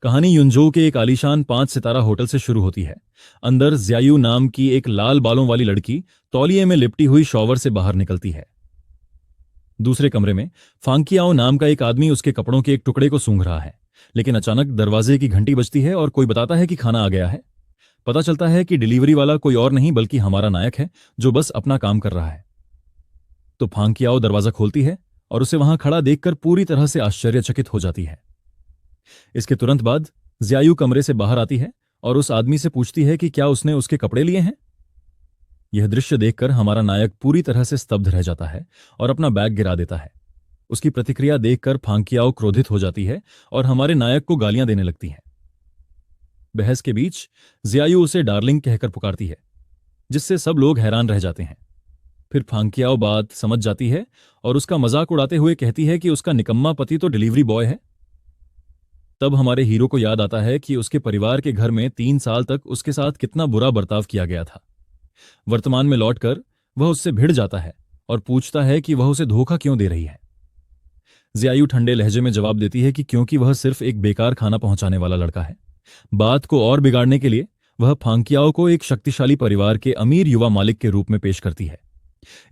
कहानी युनझोउ के एक आलीशान 5 सितारा होटल से शुरू होती है। अंदर ज़्यायू नाम की एक लाल बालों वाली लड़की तौलिए में लिपटी हुई शॉवर से बाहर निकलती है। दूसरे कमरे में फांकियाओ नाम का एक आदमी उसके कपड़ों के एक टुकड़े को सूंघ रहा है, लेकिन अचानक दरवाजे की घंटी बजती है और कोई बताता है कि खाना आ गया है। पता चलता है कि डिलीवरी वाला कोई और नहीं बल्कि हमारा नायक है, जो बस अपना काम कर रहा है। तो फांकियाओ दरवाजा खोलती है और उसे वहां खड़ा देखकर पूरी तरह से आश्चर्यचकित हो जाती है। इसके तुरंत बाद ज़्यायू कमरे से बाहर आती है और उस आदमी से पूछती है कि क्या उसने उसके कपड़े लिए हैं। यह दृश्य देखकर हमारा नायक पूरी तरह से स्तब्ध रह जाता है और अपना बैग गिरा देता है। उसकी प्रतिक्रिया देखकर फांकियाओ क्रोधित हो जाती है और हमारे नायक को गालियां देने लगती है। बहस के बीच ज़्यायू उसे डार्लिंग कहकर पुकारती है, जिससे सब लोग हैरान रह जाते हैं। फिर फांकियाओ बात समझ जाती है और उसका मजाक उड़ाते हुए कहती है कि उसका निकम्मा पति तो डिलीवरी बॉय है। तब हमारे हीरो को याद आता है कि उसके परिवार के घर में 3 साल तक उसके साथ कितना बुरा बर्ताव किया गया था। वर्तमान में लौटकर वह उससे भिड़ जाता है और पूछता है कि वह उसे धोखा क्यों दे रही है। ज़्यायू ठंडे लहजे में जवाब देती है कि क्योंकि वह सिर्फ एक बेकार खाना पहुंचाने वाला लड़का है। बात को और बिगाड़ने के लिए वह फांकियाओ को एक शक्तिशाली परिवार के अमीर युवा मालिक के रूप में पेश करती है।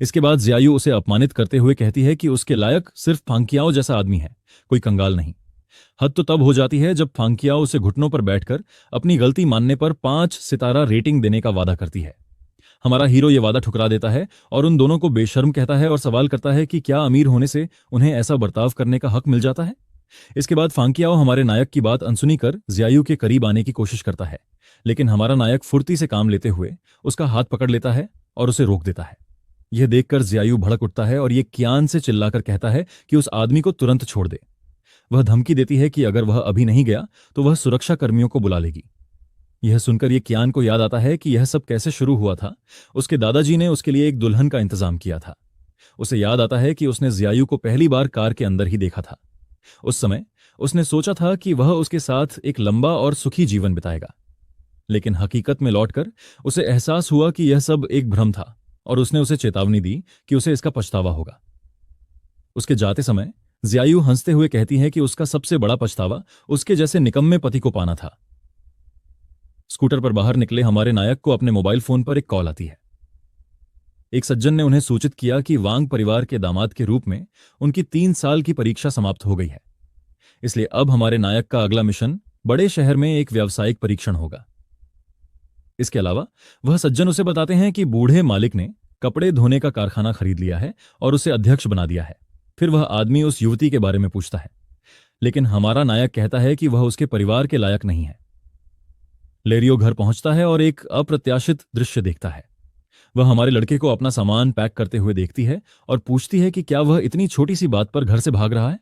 इसके बाद ज़्यायू उसे अपमानित करते हुए कहती है कि उसके लायक सिर्फ फांकियाओ जैसा आदमी है, कोई कंगाल नहीं। हद तो तब हो जाती है जब फांकियाओ उसे घुटनों पर बैठकर अपनी गलती मानने पर 5 सितारा रेटिंग देने का वादा करती है। हमारा हीरो यह वादा ठुकरा देता है और उन दोनों को बेशर्म कहता है और सवाल करता है कि क्या अमीर होने से उन्हें ऐसा बर्ताव करने का हक मिल जाता है। इसके बाद फांकियाओ हमारे नायक की बात अनसुनी कर ज़्यायू के करीब आने की कोशिश करता है, लेकिन हमारा नायक फुर्ती से काम लेते हुए उसका हाथ पकड़ लेता है और उसे रोक देता है। यह देखकर ज़्यायू भड़क उठता है और ये कियान से चिल्लाकर कहता है कि उस आदमी को तुरंत छोड़ दे। वह धमकी देती है कि अगर वह अभी नहीं गया तो वह सुरक्षा कर्मियों को बुला लेगी। यह सुनकर यह कियान को याद आता है कि यह सब कैसे शुरू हुआ था। उसके दादाजी ने उसके लिए एक दुल्हन का इंतजाम किया था। उसे याद आता है कि उसने ज़्यायू को पहली बार कार के अंदर ही देखा था। उस समय उसने सोचा था कि वह उसके साथ एक लंबा और सुखी जीवन बिताएगा, लेकिन हकीकत में लौटकर उसे एहसास हुआ कि यह सब एक भ्रम था और उसने उसे चेतावनी दी कि उसे इसका पछतावा होगा। उसके जाते समय ज़्यायू हंसते हुए कहती है कि उसका सबसे बड़ा पछतावा उसके जैसे निकम्मे पति को पाना था। स्कूटर पर बाहर निकले हमारे नायक को अपने मोबाइल फोन पर एक कॉल आती है। एक सज्जन ने उन्हें सूचित किया कि वांग परिवार के दामाद के रूप में उनकी 3 साल की परीक्षा समाप्त हो गई है, इसलिए अब हमारे नायक का अगला मिशन बड़े शहर में एक व्यावसायिक परीक्षण होगा। इसके अलावा वह सज्जन उसे बताते हैं कि बूढ़े मालिक ने कपड़े धोने का कारखाना खरीद लिया है और उसे अध्यक्ष बना दिया है। फिर वह आदमी उस युवती के बारे में पूछता है, लेकिन हमारा नायक कहता है कि वह उसके परिवार के लायक नहीं है। लेरियो घर पहुंचता है और एक अप्रत्याशित दृश्य देखता है। वह हमारे लड़के को अपना सामान पैक करते हुए देखती है और पूछती है कि क्या वह इतनी छोटी सी बात पर घर से भाग रहा है।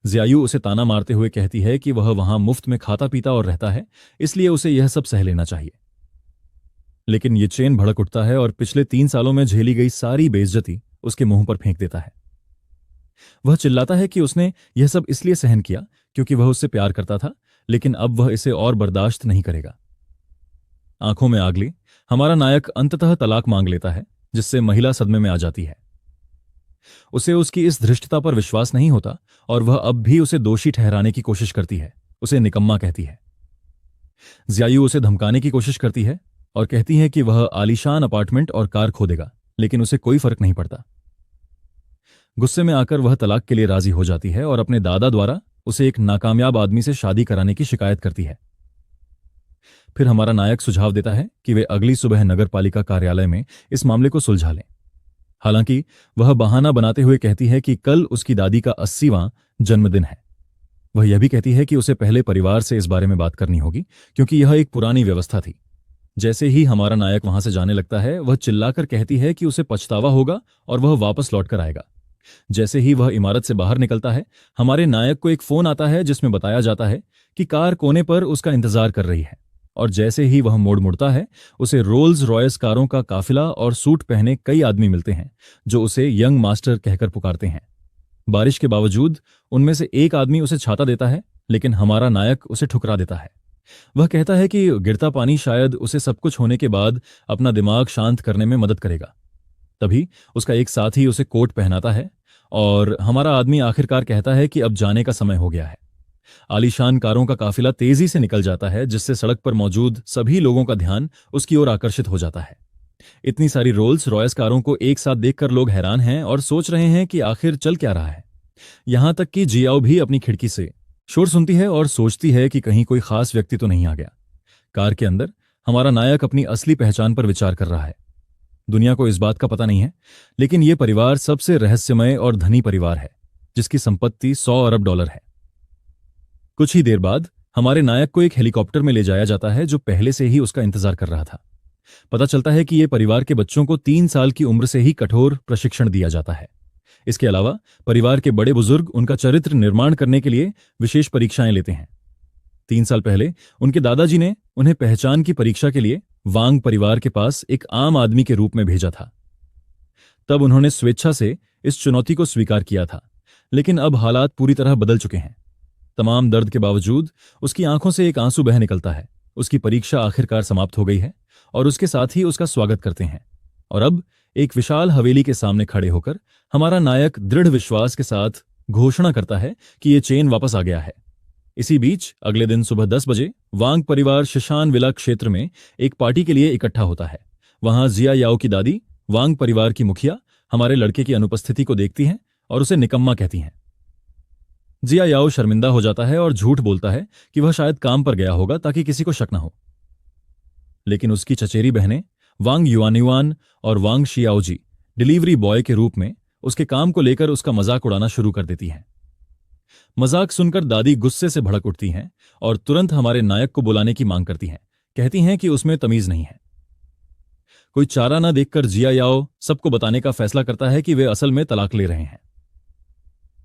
ज़्यायू उसे ताना मारते हुए कहती है कि वह वहां मुफ्त में खाता पीता और रहता है, इसलिए उसे यह सब सह लेना चाहिए। लेकिन ये चेन भड़क उठता है और पिछले 3 सालों में झेली गई सारी बेइज्जती उसके मुंह पर फेंक देता है। वह चिल्लाता है कि उसने यह सब इसलिए सहन किया क्योंकि वह उससे प्यार करता था, लेकिन अब वह इसे और बर्दाश्त नहीं करेगा। आंखों में आग ले हमारा नायक अंततः तलाक मांग लेता है, जिससे महिला सदमे में आ जाती है। उसे उसकी इस धृष्टता पर विश्वास नहीं होता और वह अब भी उसे दोषी ठहराने की कोशिश करती है, उसे निकम्मा कहती है। ज़्यायू उसे धमकाने की कोशिश करती है और कहती है कि वह आलीशान अपार्टमेंट और कार खो देगा, लेकिन उसे कोई फर्क नहीं पड़ता। गुस्से में आकर वह तलाक के लिए राजी हो जाती है और अपने दादा द्वारा उसे एक नाकामयाब आदमी से शादी कराने की शिकायत करती है। फिर हमारा नायक सुझाव देता है कि वे अगली सुबह नगरपालिका कार्यालय में इस मामले को सुलझा लें। हालांकि वह बहाना बनाते हुए कहती है कि कल उसकी दादी का 80वां जन्मदिन है। वह यह भी कहती है कि उसे पहले परिवार से इस बारे में बात करनी होगी, क्योंकि यह एक पुरानी व्यवस्था थी। जैसे ही हमारा नायक वहां से जाने लगता है, वह चिल्लाकर कहती है कि उसे पछतावा होगा और वह वापस लौटकर आएगा। जैसे ही वह इमारत से बाहर निकलता है, हमारे नायक को एक फोन आता है जिसमें बताया जाता है कि कार कोने पर उसका इंतजार कर रही है, और जैसे ही वह मोड़ मुड़ता है, उसे रोल्स रॉयस कारों का काफिला और सूट पहने कई आदमी मिलते हैं जो उसे यंग मास्टर कहकर पुकारते हैं। बारिश के बावजूद उनमें से एक आदमी उसे छाता देता है, लेकिन हमारा नायक उसे ठुकरा देता है। वह कहता है कि गिरता पानी शायद उसे सब कुछ होने के बाद अपना दिमाग शांत करने में मदद करेगा। तभी उसका एक साथी उसे कोट पहनाता है और हमारा आदमी आखिरकार कहता है कि अब जाने का समय हो गया है। आलीशान कारों का काफिला तेजी से निकल जाता है, जिससे सड़क पर मौजूद सभी लोगों का ध्यान उसकी ओर आकर्षित हो जाता है। इतनी सारी रोल्स रॉयस कारों को एक साथ देखकर लोग हैरान हैं और सोच रहे हैं कि आखिर चल क्या रहा है। यहां तक कि जियाओ भी अपनी खिड़की से शोर सुनती है और सोचती है कि कहीं कोई खास व्यक्ति तो नहीं आ गया। कार के अंदर हमारा नायक अपनी असली पहचान पर विचार कर रहा है। दुनिया को इस बात का पता नहीं है, लेकिन यह परिवार सबसे रहस्यमय और धनी परिवार है, जिसकी संपत्ति 100 अरब डॉलर है। कुछ ही देर बाद हमारे नायक को एक हेलीकॉप्टर में ले जाया जाता है, जो पहले से ही उसका इंतजार कर रहा था। पता चलता है कि यह परिवार के बच्चों को 3 साल की उम्र से ही कठोर प्रशिक्षण दिया जाता है। इसके अलावा परिवार के बड़े बुजुर्ग उनका चरित्र निर्माण करने के लिए विशेष परीक्षाएं लेते हैं। 3 साल पहले उनके दादाजी ने उन्हें पहचान की परीक्षा के लिए वांग परिवार के पास एक आम आदमी के रूप में भेजा था। तब उन्होंने स्वेच्छा से इस चुनौती को स्वीकार किया था, लेकिन अब हालात पूरी तरह बदल चुके हैं। तमाम दर्द के बावजूद उसकी आंखों से एक आंसू बह निकलता है। उसकी परीक्षा आखिरकार समाप्त हो गई है और उसके साथ ही उसका स्वागत करते हैं। और अब एक विशाल हवेली के सामने खड़े होकर हमारा नायक दृढ़ विश्वास के साथ घोषणा करता है कि यह चेन वापस आ गया है। इसी बीच अगले दिन सुबह 10 बजे वांग परिवार शिशान विला क्षेत्र में एक पार्टी के लिए इकट्ठा होता है। वहां जिया याओ की दादी, वांग परिवार की मुखिया, हमारे लड़के की अनुपस्थिति को देखती हैं और उसे निकम्मा कहती हैं। जिया याओ शर्मिंदा हो जाता है और झूठ बोलता है कि वह शायद काम पर गया होगा ताकि किसी को शक न हो। लेकिन उसकी चचेरी बहनें वांग युआनयुआन और वांग शियाओजी डिलीवरी बॉय के रूप में उसके काम को लेकर उसका मजाक उड़ाना शुरू कर देती हैं। मजाक सुनकर दादी गुस्से से भड़क उठती हैं और तुरंत हमारे नायक को बुलाने की मांग करती हैं। कहती हैं कि उसमें तमीज नहीं है। कोई चारा ना देखकर जिया याओ सबको बताने का फैसला करता है कि वे असल में तलाक ले रहे हैं।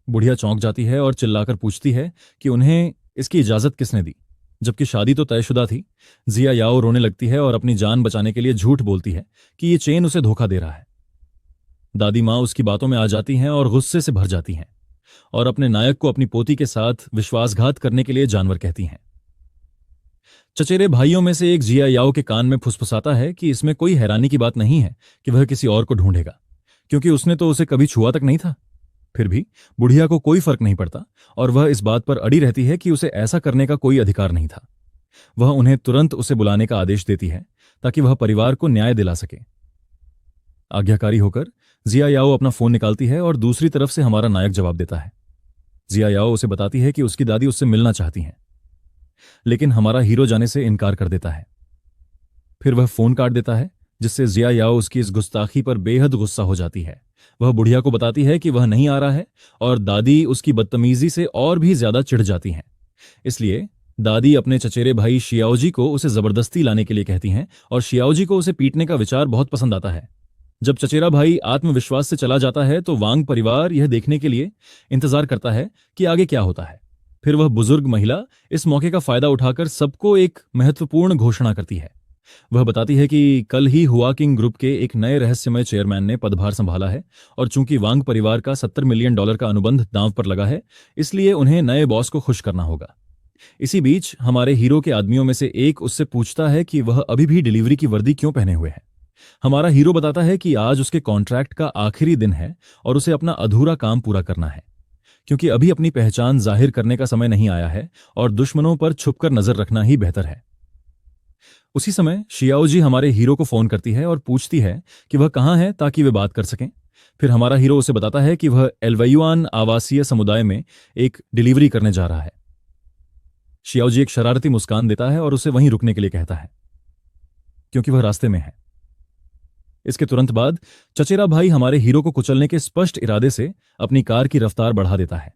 बुढ़िया चौंक जाती है और चिल्लाकर पूछती है कि उन्हें इसकी इजाजत किसने दी, जबकि शादी तो तयशुदा थी। जिया याओ रोने लगती है और अपनी जान बचाने के लिए झूठ बोलती है कि ये चेन उसे धोखा दे रहा है। दादी माँ उसकी बातों में आ जाती हैं और गुस्से से भर जाती हैं और अपने नायक को अपनी पोती के साथ विश्वासघात करने के लिए जानवर कहती हैं। चचेरे भाइयों में से एक जिया याओ के कान में फुसफुसाता है कि इसमें कोई हैरानी की बात नहीं है कि वह किसी और को ढूंढेगा, क्योंकि उसने तो उसे कभी छुआ तक नहीं था। फिर भी बुढ़िया को कोई फर्क नहीं पड़ता और वह इस बात पर अड़ी रहती है कि उसे ऐसा करने का कोई अधिकार नहीं था। वह उन्हें तुरंत उसे बुलाने का आदेश देती है ताकि वह परिवार को न्याय दिला सके। आज्ञाकारी होकर जिया याओ अपना फोन निकालती है और दूसरी तरफ से हमारा नायक जवाब देता है। जिया याओ उसे बताती है कि उसकी दादी उससे मिलना चाहती हैं, लेकिन हमारा हीरो जाने से इनकार कर देता है। फिर वह फोन काट देता है, जिससे जिया याओ उसकी इस गुस्ताखी पर बेहद गुस्सा हो जाती है। वह बुढ़िया को बताती है कि वह नहीं आ रहा है और दादी उसकी बदतमीजी से और भी ज्यादा चिढ़ जाती हैं। इसलिए दादी अपने चचेरे भाई शियाओजी को उसे जबरदस्ती लाने के लिए कहती हैं और शियाओजी को उसे पीटने का विचार बहुत पसंद आता है। जब चचेरा भाई आत्मविश्वास से चला जाता है तो वांग परिवार यह देखने के लिए इंतजार करता है कि आगे क्या होता है। फिर वह बुजुर्ग महिला इस मौके का फायदा उठाकर सबको एक महत्वपूर्ण घोषणा करती है। वह बताती है कि कल ही हुआ किंग ग्रुप के एक नए रहस्यमय चेयरमैन ने पदभार संभाला है और चूंकि वांग परिवार का $70 मिलियन का अनुबंध दांव पर लगा है, इसलिए उन्हें नए बॉस को खुश करना होगा। इसी बीच हमारे हीरो के आदमियों में से एक उससे पूछता है कि वह अभी भी डिलीवरी की वर्दी क्यों पहने हुए है। हमारा हीरो बताता है कि आज उसके कॉन्ट्रैक्ट का आखिरी दिन है और उसे अपना अधूरा काम पूरा करना है, क्योंकि अभी अपनी पहचान जाहिर करने का समय नहीं आया है और दुश्मनों पर छुपकर नजर रखना ही बेहतर है। उसी समय शियाओजी हमारे हीरो को फोन करती है और पूछती है कि वह कहां है ताकि वे बात कर सकें। फिर हमारा हीरो उसे बताता है कि वह एल्वयुआन आवासीय समुदाय में एक डिलीवरी करने जा रहा है। शियाओजी एक शरारती मुस्कान देता है और उसे वहीं रुकने के लिए कहता है, क्योंकि वह रास्ते में है। इसके तुरंत बाद चचेरा भाई हमारे हीरो को कुचलने के स्पष्ट इरादे से अपनी कार की रफ्तार बढ़ा देता है।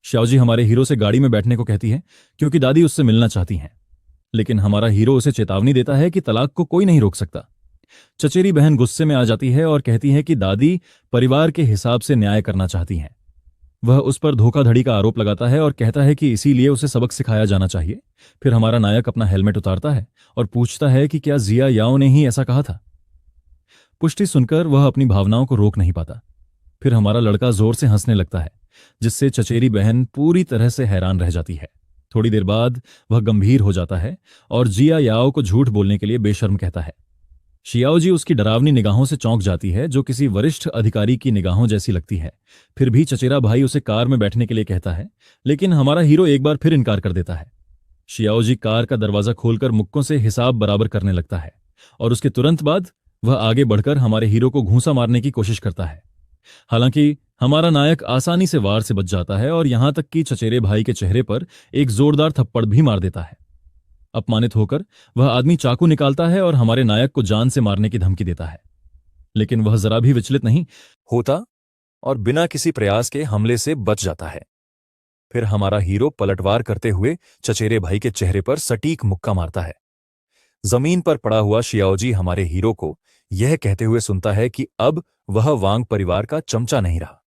शियाओजी हमारे हीरो से गाड़ी में बैठने को कहती है क्योंकि दादी उससे मिलना चाहती हैं, लेकिन हमारा हीरो उसे चेतावनी देता है कि तलाक को कोई नहीं रोक सकता। चचेरी बहन गुस्से में आ जाती है और कहती है कि दादी परिवार के हिसाब से न्याय करना चाहती हैं। वह उस पर धोखाधड़ी का आरोप लगाता है और कहता है कि इसीलिए उसे सबक सिखाया जाना चाहिए। फिर हमारा नायक अपना हेलमेट उतारता है और पूछता है कि क्या जिया याओ ने ही ऐसा कहा था। पुष्टि सुनकर वह अपनी भावनाओं को रोक नहीं पाता। फिर हमारा लड़का जोर से हंसने लगता है, जिससे चचेरी बहन पूरी तरह से हैरान रह जाती है। थोड़ी देर बाद वह गंभीर हो जाता है और जिया याओ को झूठ बोलने के लिए बेशर्म कहता है। शियाओ जी उसकी डरावनी निगाहों से चौंक जाती है, जो किसी वरिष्ठ अधिकारी की निगाहों जैसी लगती है। फिर भी चचेरा भाई उसे कार में बैठने के लिए कहता है, लेकिन हमारा हीरो एक बार फिर इनकार कर देता है। शियाओ जी कार का दरवाजा खोलकर मुक्कों से हिसाब बराबर करने लगता है और उसके तुरंत बाद वह आगे बढ़कर हमारे हीरो को घूंसा मारने की कोशिश करता है। हालांकि हमारा नायक आसानी से वार से बच जाता है और यहां तक कि चचेरे भाई के चेहरे पर एक जोरदार थप्पड़ भी मार देता है। अपमानित होकर वह आदमी चाकू निकालता है और हमारे नायक को जान से मारने की धमकी देता है, लेकिन वह जरा भी विचलित नहीं होता और बिना किसी प्रयास के हमले से बच जाता है। फिर हमारा हीरो पलटवार करते हुए चचेरे भाई के चेहरे पर सटीक मुक्का मारता है। जमीन पर पड़ा हुआ शियाओजी हमारे हीरो को यह कहते हुए सुनता है कि अब वह वांग परिवार का चमचा नहीं रहा,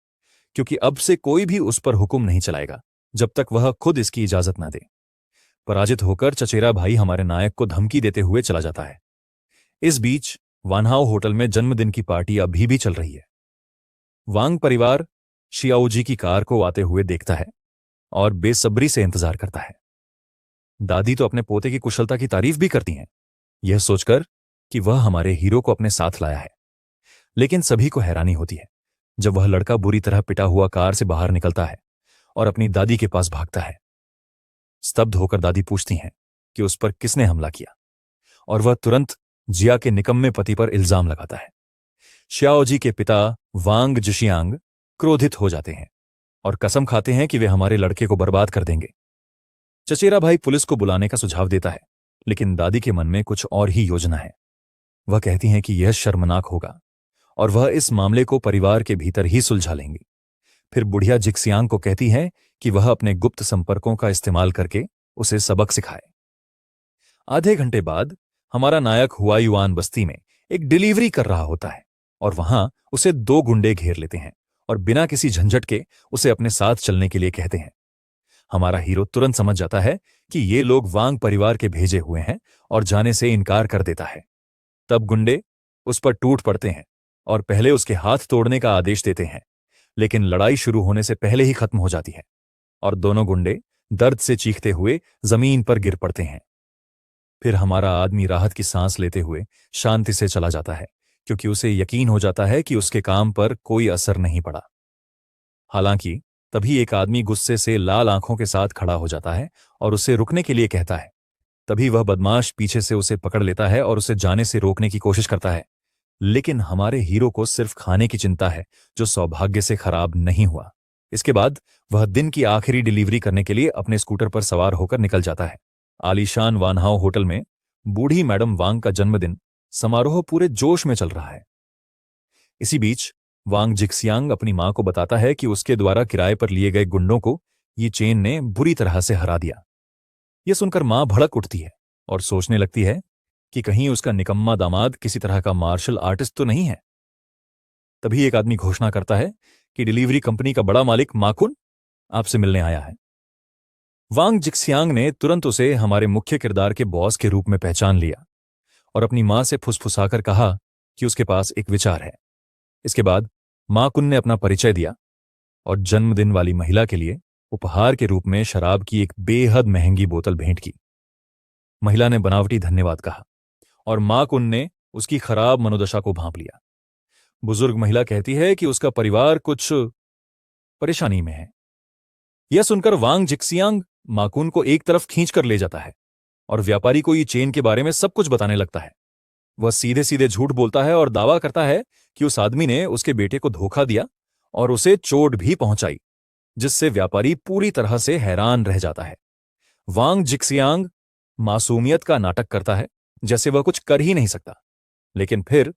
क्योंकि अब से कोई भी उस पर हुक्म नहीं चलाएगा जब तक वह खुद इसकी इजाजत न दे। पराजित होकर चचेरा भाई हमारे नायक को धमकी देते हुए चला जाता है। इस बीच वानहाओ होटल में जन्मदिन की पार्टी अभी भी चल रही है। वांग परिवार शियाओजी की कार को आते हुए देखता है और बेसब्री से इंतजार करता है। दादी तो अपने पोते की कुशलता की तारीफ भी करती हैं, यह सोचकर कि वह हमारे हीरो को अपने साथ लाया है। लेकिन सभी को हैरानी होती है जब वह लड़का बुरी तरह पिटा हुआ कार से बाहर निकलता है और अपनी दादी के पास भागता है। स्तब्ध होकर दादी पूछती हैं कि उस पर किसने हमला किया, और वह तुरंत जिया के निकम्मे पति पर इल्जाम लगाता है। श्याओजी के पिता वांग जिशियांग क्रोधित हो जाते हैं और कसम खाते हैं कि वे हमारे लड़के को बर्बाद कर देंगे। चचेरा भाई पुलिस को बुलाने का सुझाव देता है, लेकिन दादी के मन में कुछ और ही योजना है। वह कहती हैं कि यह शर्मनाक होगा और वह इस मामले को परिवार के भीतर ही सुलझा लेंगी। फिर बुढ़िया जिक्सियांग को कहती है कि वह अपने गुप्त संपर्कों का इस्तेमाल करके उसे सबक सिखाए। आधे घंटे बाद हमारा नायक हुआयुआन बस्ती में एक डिलीवरी कर रहा होता है और वहां उसे दो गुंडे घेर लेते हैं और बिना किसी झंझट के उसे अपने साथ चलने के लिए कहते हैं। हमारा हीरो तुरंत समझ जाता है कि ये लोग वांग परिवार के भेजे हुए हैं और जाने से इनकार कर देता है। तब गुंडे उस पर टूट पड़ते हैं और पहले उसके हाथ तोड़ने का आदेश देते हैं, लेकिन लड़ाई शुरू होने से पहले ही खत्म हो जाती है और दोनों गुंडे दर्द से चीखते हुए जमीन पर गिर पड़ते हैं। फिर हमारा आदमी राहत की सांस लेते हुए शांति से चला जाता है, क्योंकि उसे यकीन हो जाता है कि उसके काम पर कोई असर नहीं पड़ा। हालांकि तभी एक आदमी गुस्से से लाल आंखों के साथ खड़ा हो जाता है और उसे रुकने के लिए कहता है। तभी वह बदमाश पीछे से उसे पकड़ लेता है और उसे जाने से रोकने की कोशिश करता है, लेकिन हमारे हीरो को सिर्फ खाने की चिंता है, जो सौभाग्य से खराब नहीं हुआ। इसके बाद वह दिन की आखिरी डिलीवरी करने के लिए अपने स्कूटर पर सवार होकर निकल जाता है। आलीशान वानहाओ होटल में बूढ़ी मैडम वांग का जन्मदिन समारोह पूरे जोश में चल रहा है। इसी बीच वांग जिक्सियांग अपनी मां को बताता है कि उसके द्वारा किराए पर लिए गए गुंडों को ये चेन ने बुरी तरह से हरा दिया। यह सुनकर मां भड़क उठती है और सोचने लगती है कि कहीं उसका निकम्मा दामाद किसी तरह का मार्शल आर्टिस्ट तो नहीं है। तभी एक आदमी घोषणा करता है कि डिलीवरी कंपनी का बड़ा मालिक माकुन आपसे मिलने आया है। वांग जिक्सियांग ने तुरंत उसे हमारे मुख्य किरदार के बॉस के रूप में पहचान लिया और अपनी मां से फुसफुसाकर कहा कि उसके पास एक विचार है। इसके बाद माकुन ने अपना परिचय दिया और जन्मदिन वाली महिला के लिए उपहार के रूप में शराब की एक बेहद महंगी बोतल भेंट की। महिला ने बनावटी धन्यवाद कहा और माकुन ने उसकी खराब मनोदशा को भांप लिया। बुजुर्ग महिला कहती है कि उसका परिवार कुछ परेशानी में है। यह सुनकर वांग जिक्सियांग माकुन को एक तरफ खींच कर ले जाता है और व्यापारी को ये चेन के बारे में सब कुछ बताने लगता है। वह सीधे सीधे झूठ बोलता है और दावा करता है कि उस आदमी ने उसके बेटे को धोखा दिया और उसे चोट भी पहुंचाई, जिससे व्यापारी पूरी तरह से हैरान रह जाता है। वांग जिक्सियांग मासूमियत का नाटक करता है जैसे वह कुछ कर ही नहीं सकता, लेकिन फिर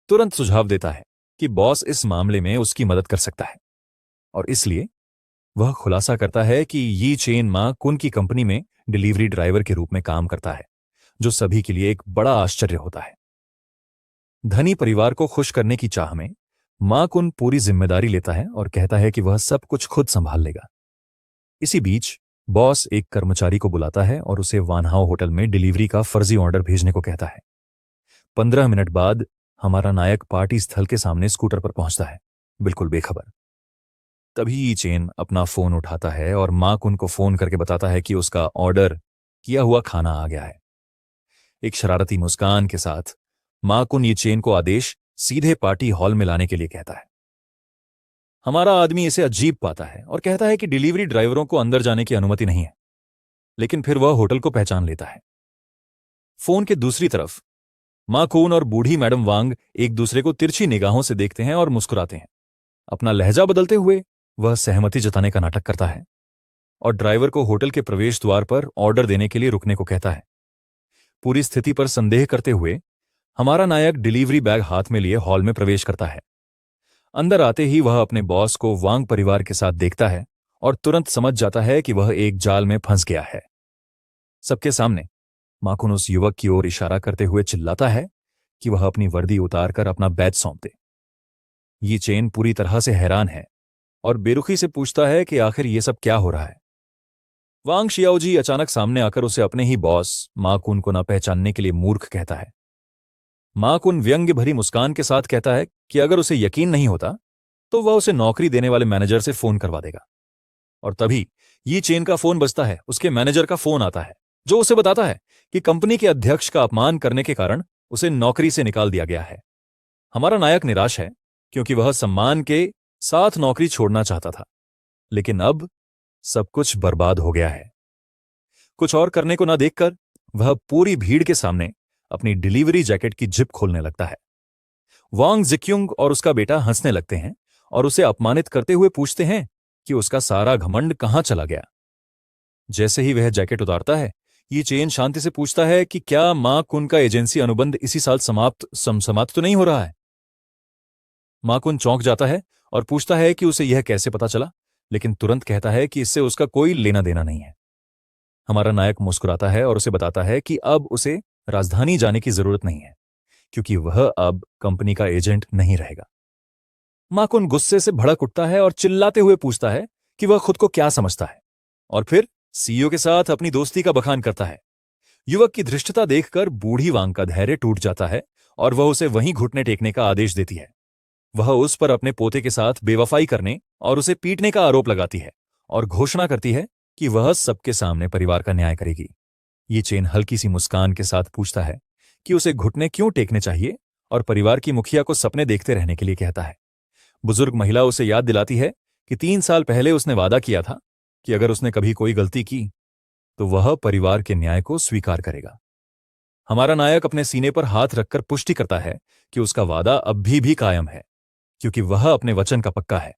तुरंत सुझाव देता है कि बॉस इस मामले में उसकी मदद कर सकता है, और इसलिए वह खुलासा करता है कि यी चेन मां कुन की कंपनी में डिलीवरी ड्राइवर के रूप में काम करता है, जो सभी के लिए एक बड़ा आश्चर्य होता है। धनी परिवार को खुश करने की चाह में मां कुन पूरी जिम्मेदारी लेता है और कहता है कि वह सब कुछ खुद संभाल लेगा। इसी बीच बॉस एक कर्मचारी को बुलाता है और उसे वानहाओ होटल में डिलीवरी का फर्जी ऑर्डर भेजने को कहता है। 15 मिनट बाद हमारा नायक पार्टी स्थल के सामने स्कूटर पर पहुंचता है, बिल्कुल बेखबर। तभी चेन अपना फोन उठाता है और मां कुन को फोन करके बताता है कि उसका ऑर्डर किया हुआ खाना आ गया है। एक शरारती मुस्कान के साथ मा कुन ये चेन को आदेश सीधे पार्टी हॉल में लाने के लिए कहता है। हमारा आदमी इसे अजीब पाता है और कहता है कि डिलीवरी ड्राइवरों को अंदर जाने की अनुमति नहीं है, लेकिन फिर वह होटल को पहचान लेता है। फोन के दूसरी तरफ मा कुन और बूढ़ी मैडम वांग एक दूसरे को तिरछी निगाहों से देखते हैं और मुस्कुराते हैं। अपना लहजा बदलते हुए वह सहमति जताने का नाटक करता है और ड्राइवर को होटल के प्रवेश द्वार पर ऑर्डर देने के लिए रुकने को कहता है। पूरी स्थिति पर संदेह करते हुए हमारा नायक डिलीवरी बैग हाथ में लिए हॉल में प्रवेश करता है। अंदर आते ही वह अपने बॉस को वांग परिवार के साथ देखता है और तुरंत समझ जाता है कि वह एक जाल में फंस गया है। सबके सामने मा कुन उस युवक की ओर इशारा करते हुए चिल्लाता है कि वह अपनी वर्दी उतारकर अपना बैज सौंप दे। ये चेन पूरी तरह से हैरान है और बेरुखी से पूछता है कि आखिर ये सब क्या हो रहा है। वांग शियाओजी अचानक सामने आकर उसे अपने ही बॉस मा कुन को न पहचानने के लिए मूर्ख कहता है। मा कुन व्यंग्य भरी मुस्कान के साथ कहता है कि अगर उसे यकीन नहीं होता तो वह उसे नौकरी देने वाले मैनेजर से फोन करवा देगा। और तभी ये चेन का फोन बजता है। उसके मैनेजर का फोन आता है जो उसे बताता है कि कंपनी के अध्यक्ष का अपमान करने के कारण उसे नौकरी से निकाल दिया गया है। हमारा नायक निराश है क्योंकि वह सम्मान के साथ नौकरी छोड़ना चाहता था, लेकिन अब सब कुछ बर्बाद हो गया है। कुछ और करने को ना देखकर वह पूरी भीड़ के सामने अपनी डिलीवरी जैकेट की जिप खोलने लगता है। वांग जिक्युंग और उसका बेटा हंसने लगते हैं और उसे अपमानित करते हुए पूछते हैं कि उसका सारा घमंड कहां चला गया। जैसे ही वह जैकेट उतारता है, ये चेन शांति से पूछता है कि क्या मा कुन का एजेंसी अनुबंध इसी साल समाप्त तो नहीं हो रहा है। मा कुन चौंक जाता है और पूछता है कि उसे यह कैसे पता चला, लेकिन तुरंत कहता है कि इससे उसका कोई लेना देना नहीं है। हमारा नायक मुस्कुराता है और उसे बताता है कि अब उसे राजधानी जाने की जरूरत नहीं है क्योंकि वह अब कंपनी का एजेंट नहीं रहेगा। मा कुन गुस्से से भड़क उठता है और चिल्लाते हुए पूछता है कि वह खुद को क्या समझता है, और फिर सीईओ के साथ अपनी दोस्ती का बखान करता है। युवक की धृष्टता देखकर बूढ़ी वांग का धैर्य टूट जाता है और वह उसे वहीं घुटने टेकने का आदेश देती है। वह उस पर अपने पोते के साथ बेवफाई करने और उसे पीटने का आरोप लगाती है और घोषणा करती है कि वह सबके सामने परिवार का न्याय करेगी। ये चेन हल्की सी मुस्कान के साथ पूछता है कि उसे घुटने क्यों टेकने चाहिए और परिवार की मुखिया को सपने देखते रहने के लिए कहता है। बुजुर्ग महिला उसे याद दिलाती है कि 3 साल पहले उसने वादा किया था कि अगर उसने कभी कोई गलती की तो वह परिवार के न्याय को स्वीकार करेगा। हमारा नायक अपने सीने पर हाथ रखकर पुष्टि करता है कि उसका वादा अब भी कायम है क्योंकि वह अपने वचन का पक्का है।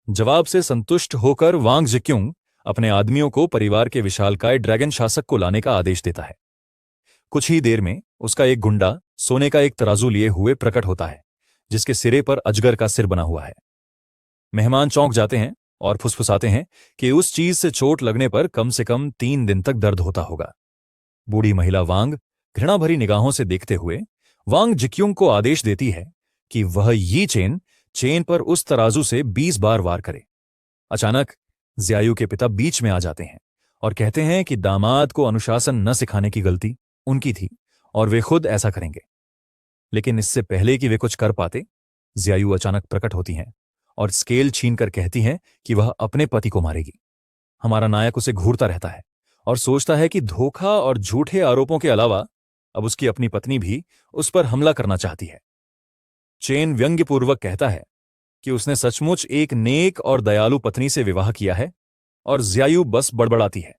जवाब से संतुष्ट होकर वांग जिक्युंग अपने आदमियों को परिवार के विशालकाय ड्रैगन शासक को लाने का आदेश देता है। कुछ ही देर में उसका एक गुंडा सोने का एक तराजू लिए हुए प्रकट होता है जिसके सिरे पर अजगर का सिर बना हुआ है। मेहमान चौंक जाते हैं और फुसफुसाते हैं कि उस चीज से चोट लगने पर कम से कम 3 दिन तक दर्द होता होगा। बूढ़ी महिला वांग घृणा भरी निगाहों से देखते हुए वांग जिक्युंग को आदेश देती है कि वह ये चेन पर उस तराजू से 20 बार वार करे। अचानक ज़ियायू के पिता बीच में आ जाते हैं और कहते हैं कि दामाद को अनुशासन न सिखाने की गलती उनकी थी और वे खुद ऐसा करेंगे। लेकिन इससे पहले कि वे कुछ कर पाते, ज़ियायू अचानक प्रकट होती हैं और स्केल छीनकर कहती हैं कि वह अपने पति को मारेगी। हमारा नायक उसे घूरता रहता है और सोचता है कि धोखा और झूठे आरोपों के अलावा अब उसकी अपनी पत्नी भी उस पर हमला करना चाहती है। चेन व्यंग्यपूर्वक कहता है कि उसने सचमुच एक नेक और दयालु पत्नी से विवाह किया है और ज़ियायू बस बड़बड़ाती है।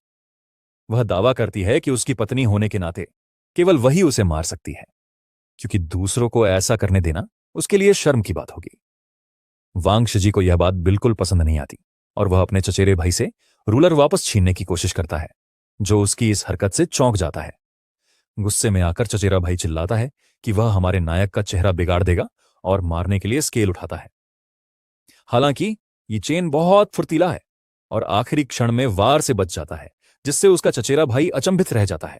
वह दावा करती है कि उसकी पत्नी होने के नाते केवल वही उसे मार सकती है क्योंकि दूसरों को ऐसा करने देना उसके लिए शर्म की बात होगी। वांग शिजी को यह बात बिल्कुल पसंद नहीं आती और वह अपने चचेरे भाई से रूलर वापस छीनने की कोशिश करता है, जो उसकी इस हरकत से चौंक जाता है। गुस्से में आकर चचेरा भाई चिल्लाता है कि वह हमारे नायक का चेहरा बिगाड़ देगा और मारने के लिए स्केल उठाता है। हालांकि ये चेन बहुत फुर्तीला है और आखिरी क्षण में वार से बच जाता है, जिससे उसका चचेरा भाई अचंभित रह जाता है।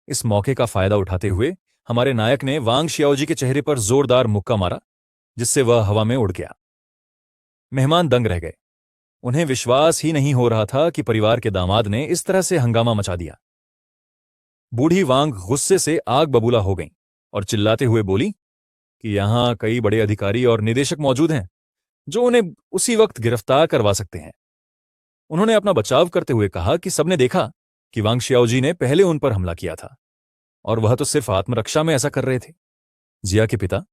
इस मौके का फायदा उठाते हुए हमारे नायक ने वांग शियाओजी के चेहरे पर जोरदार मुक्का मारा, जिससे वह हवा में उड़ गया। मेहमान दंग रह गए। उन्हें विश्वास ही नहीं हो रहा था कि परिवार के दामाद ने इस तरह से हंगामा मचा दिया। बूढ़ी वांग गुस्से से आग बबूला हो गई और चिल्लाते हुए बोली कि यहां कई बड़े अधिकारी और निदेशक मौजूद हैं जो उन्हें उसी वक्त गिरफ्तार करवा सकते हैं। उन्होंने अपना बचाव करते हुए कहा कि सबने देखा कि वांग शियाओजी ने पहले उन पर हमला किया था। और वह तो सिर्फ आत्मरक्षा में ऐसा कर रहे थे। जिया के पिता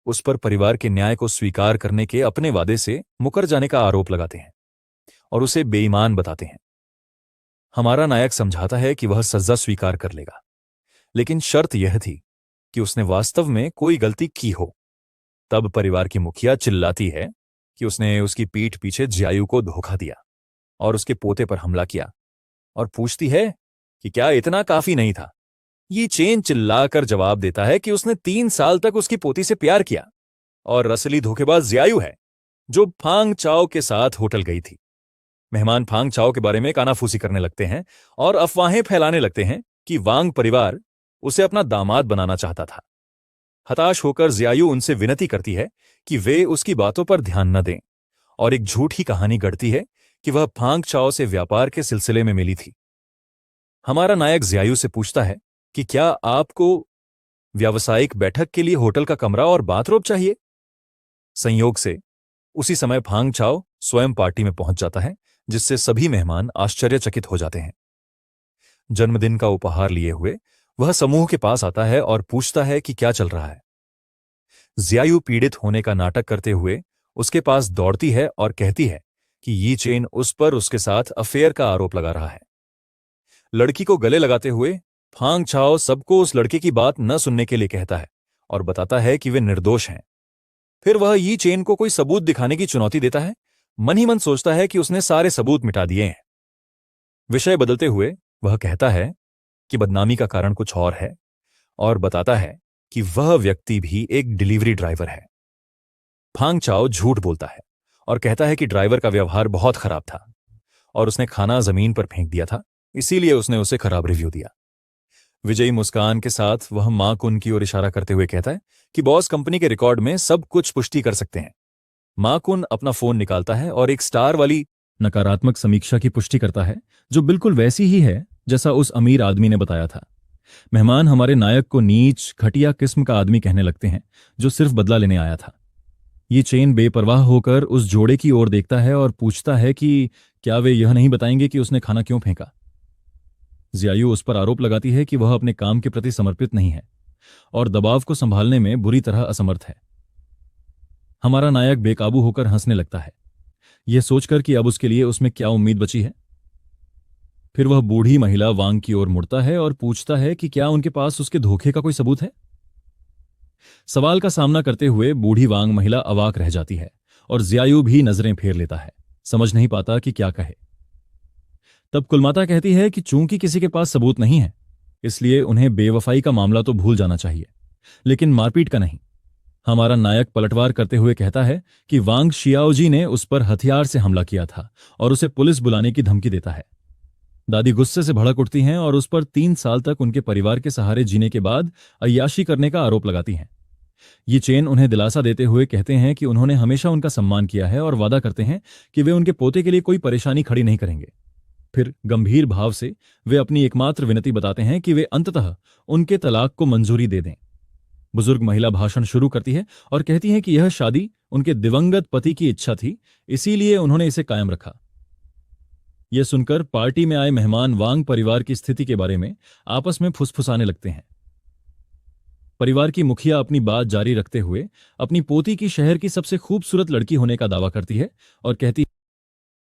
उस पर परिवार के न्याय को स्वीकार करने के अपने वादे से मुकर जाने का आरोप लगाते हैं और उसे बेईमान बताते हैं। हमारा नायक समझाता है कि वह सजा स्वीकार कर लेगा, लेकिन शर्त यह थी कि उसने वास्तव में कोई गलती की हो। तब परिवार की मुखिया चिल्लाती है कि उसने उसकी पीठ पीछे जियायु को धोखा दिया और उसके पोते पर हमला किया, और पूछती है कि क्या इतना काफी नहीं था। ये चेन चिल्लाकर जवाब देता है कि उसने 3 साल तक उसकी पोती से प्यार किया और असली धोखेबाज जियायु है, जो फांग चाओ के साथ होटल गई थी। मेहमान फांग चाओ के बारे में कानाफूसी करने लगते हैं और अफवाहें फैलाने लगते हैं कि वांग परिवार उसे अपना दामाद बनाना चाहता था। हताश होकर जियायु उनसे विनती करती है कि वे उसकी बातों पर ध्यान न दें, और एक झूठी कहानी गढ़ती है कि वह फांग चाओ से व्यापार के सिलसिले में मिली थी। हमारा नायक जियायु से पूछता है कि क्या आपको व्यावसायिक बैठक के लिए होटल का कमरा और बाथरूम चाहिए। संयोग से उसी समय फांग चाओ स्वयं पार्टी में पहुंच जाता है, जिससे सभी मेहमान आश्चर्यचकित हो जाते हैं। जन्मदिन का उपहार लिए हुए वह समूह के पास आता है और पूछता है कि क्या चल रहा है। जियायु पीड़ित होने का नाटक करते हुए उसके पास दौड़ती है और कहती है कि यी चेन उस पर उसके साथ अफेयर का आरोप लगा रहा है। लड़की को गले लगाते हुए फांग चाओ सबको उस लड़के की बात न सुनने के लिए कहता है और बताता है कि वे निर्दोष हैं। फिर वह यी चेन को कोई सबूत दिखाने की चुनौती देता है। मन ही मन सोचता है कि उसने सारे सबूत मिटा दिए हैं। विषय बदलते हुए वह कहता है कि बदनामी का कारण कुछ और है, और बताता है कि वह व्यक्ति भी एक डिलीवरी ड्राइवर है। फांग चाओ झूठ बोलता है और कहता है कि ड्राइवर का व्यवहार बहुत खराब था और उसने खाना जमीन पर फेंक दिया था, इसीलिए उसने उसे खराब रिव्यू दिया। विजयी मुस्कान के साथ वह मां कुन की ओर इशारा करते हुए कहता है कि बॉस कंपनी के रिकॉर्ड में सब कुछ पुष्टि कर सकते हैं। मां कुन अपना फोन निकालता है और एक स्टार वाली नकारात्मक समीक्षा की पुष्टि करता है, जो बिल्कुल वैसी ही है जैसा उस अमीर आदमी ने बताया था। मेहमान हमारे नायक को नीच घटिया किस्म का आदमी कहने लगते हैं, जो सिर्फ बदला लेने आया था। ये चेन बेपरवाह होकर उस जोड़े की ओर देखता है और पूछता है कि क्या वे यह नहीं बताएंगे कि उसने खाना क्यों फेंका। जियायु उस पर आरोप लगाती है कि वह अपने काम के प्रति समर्पित नहीं है और दबाव को संभालने में बुरी तरह असमर्थ है। हमारा नायक बेकाबू होकर हंसने लगता है, यह सोचकर कि अब उसके लिए उसमें क्या उम्मीद बची है। फिर वह बूढ़ी महिला वांग की ओर मुड़ता है और पूछता है कि क्या उनके पास उसके धोखे का कोई सबूत है। सवाल का सामना करते हुए बूढ़ी वांग महिला अवाक रह जाती है और जियायु भी नजरें फेर लेता है, समझ नहीं पाता कि क्या कहे। तब कुलमाता कहती है कि चूंकि किसी के पास सबूत नहीं है, इसलिए उन्हें बेवफाई का मामला तो भूल जाना चाहिए, लेकिन मारपीट का नहीं। हमारा नायक पलटवार करते हुए कहता है कि वांग शियाओजी ने उस पर हथियार से हमला किया था और उसे पुलिस बुलाने की धमकी देता है। दादी गुस्से से भड़क उठती हैं और उस पर 3 साल तक उनके परिवार के सहारे जीने के बाद अय्याशी करने का आरोप लगाती हैं। ये चेन उन्हें दिलासा देते हुए कहते हैं कि उन्होंने हमेशा उनका सम्मान किया है और वादा करते हैं कि वे उनके पोते के लिए कोई परेशानी खड़ी नहीं करेंगे। फिर गंभीर भाव से वे अपनी एकमात्र विनती बताते हैं कि वे अंततः उनके तलाक को मंजूरी दे दें। बुजुर्ग महिला भाषण शुरू करती है और कहती है कि यह शादी उनके दिवंगत पति की इच्छा थी, इसीलिए उन्होंने इसे कायम रखा। यह सुनकर पार्टी में आए मेहमान वांग परिवार की स्थिति के बारे में आपस में फुसफुसाने लगते हैं। परिवार की मुखिया अपनी बात जारी रखते हुए अपनी पोती की शहर की सबसे खूबसूरत लड़की होने का दावा करती है और कहती